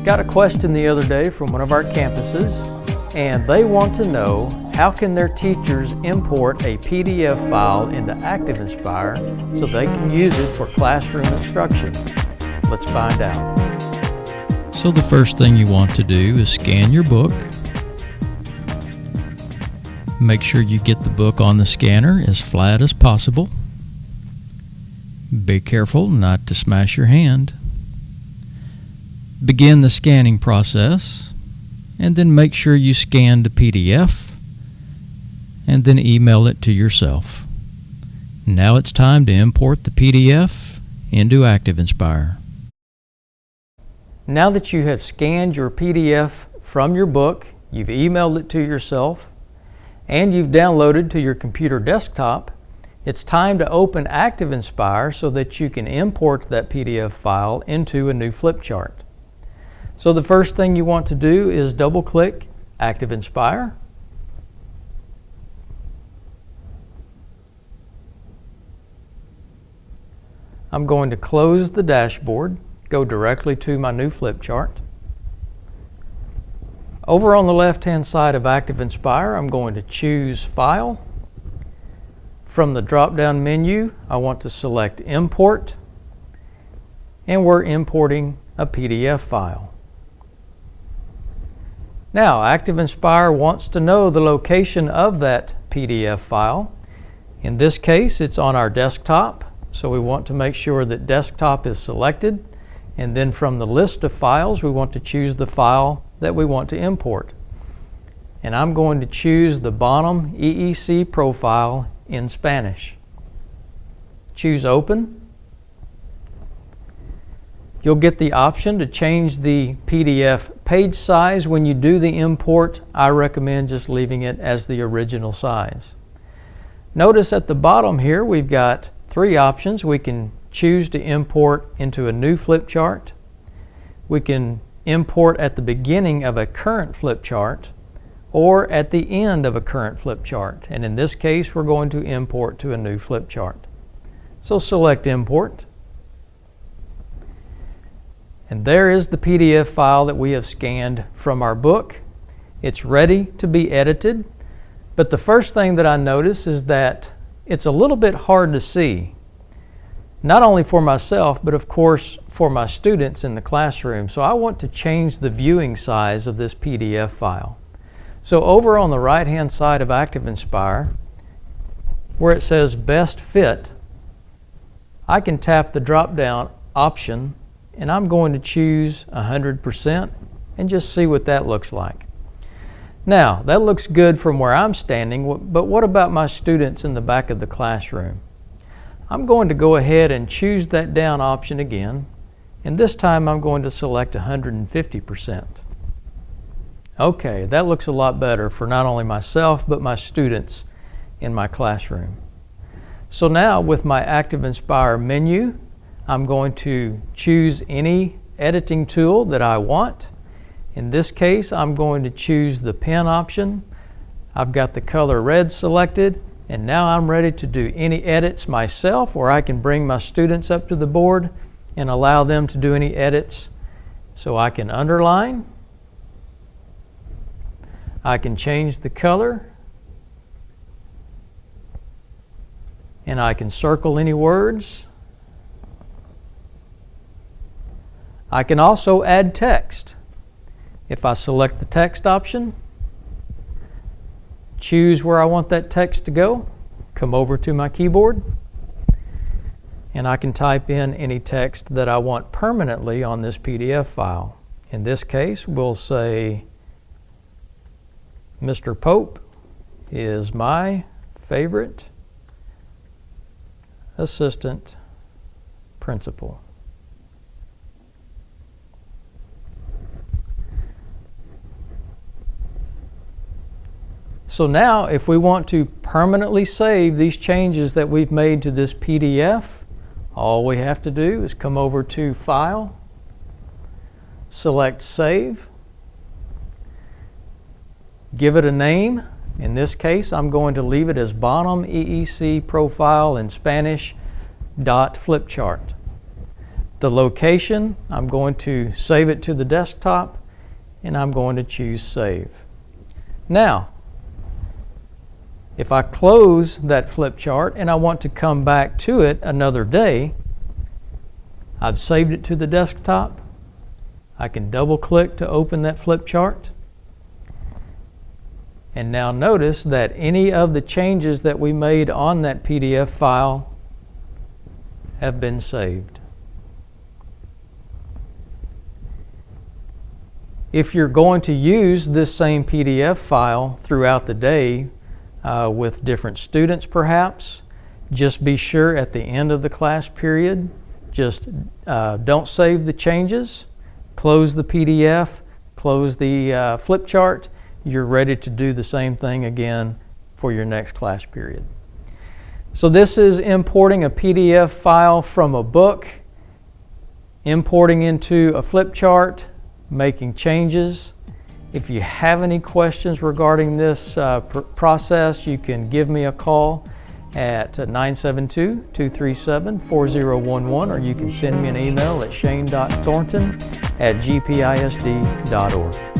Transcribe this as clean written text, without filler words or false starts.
Got a question the other day from one of our campuses, and they want to know how can their teachers import a PDF file into ActivInspire so they can use it for classroom instruction. Let's find out. So the first thing you want to do is scan your book. Make sure you get the book on the scanner as flat as possible. Be careful not to smash your hand. Begin the scanning process, and then make sure you scan the PDF, and then email it to yourself. Now it's time to import the PDF into ActivInspire. Now that you have scanned your PDF from your book, you've emailed it to yourself, and you've downloaded to your computer desktop, it's time to open ActivInspire so that you can import that PDF file into a new Flipchart. So the first thing you want to do is double-click ActivInspire. I'm going to close the dashboard, go directly to my new Flipchart. Over on the left-hand side of ActivInspire, I'm going to choose File. From the drop-down menu, I want to select Import, and we're importing a PDF file. Now, ActivInspire wants to know the location of that PDF file. In this case, it's on our desktop, so we want to make sure that desktop is selected, and then from the list of files, we want to choose the file that we want to import. And I'm going to choose the Bonham EEC profile in Spanish. Choose Open. You'll get the option to change the PDF page size. When you do the import, I recommend just leaving it as the original size. Notice at the bottom here we've got three options. We can choose to import into a new Flipchart. We can import at the beginning of a current Flipchart or at the end of a current Flipchart. And in this case, we're going to import to a new Flipchart. So select Import. And there is the PDF file that we have scanned from our book. It's ready to be edited. But the first thing that I notice is that it's a little bit hard to see. Not only for myself, but of course for my students in the classroom. So I want to change the viewing size of this PDF file. So over on the right-hand side of ActivInspire, where it says Best Fit, I can tap the drop-down option, and I'm going to choose 100% and just see what that looks like. Now, that looks good from where I'm standing, but what about my students in the back of the classroom? I'm going to go ahead and choose that down option again, and this time I'm going to select 150%. Okay, that looks a lot better for not only myself, but my students in my classroom. So now with my ActivInspire menu, I'm going to choose any editing tool that I want. In this case, I'm going to choose the pen option. I've got the color red selected, and now I'm ready to do any edits myself, or I can bring my students up to the board and allow them to do any edits. So I can underline, I can change the color, and I can circle any words. I can also add text. If I select the text option, choose where I want that text to go, come over to my keyboard, and I can type in any text that I want permanently on this PDF file. In this case, we'll say, Mr. Pope is my favorite assistant principal. So now, if we want to permanently save these changes that we've made to this PDF, all we have to do is come over to File, select Save, give it a name. In this case, I'm going to leave it as Bonham EEC Profile in Spanish .flipchart. The location, I'm going to save it to the desktop, and I'm going to choose Save. Now, if I close that flip chart and I want to come back to it another day, I've saved it to the desktop. I can double click to open that flip chart. And now notice that any of the changes that we made on that PDF file have been saved. If you're going to use this same PDF file throughout the day with different students perhaps, just be sure at the end of the class period, just don't save the changes, close the PDF, close the flip chart. You're ready to do the same thing again for your next class period. So this is importing a PDF file from a book, importing into a flip chart, making changes. If you have any questions regarding this process, you can give me a call at 972-237-4011, or you can send me an email at shane.thornton@gpisd.org.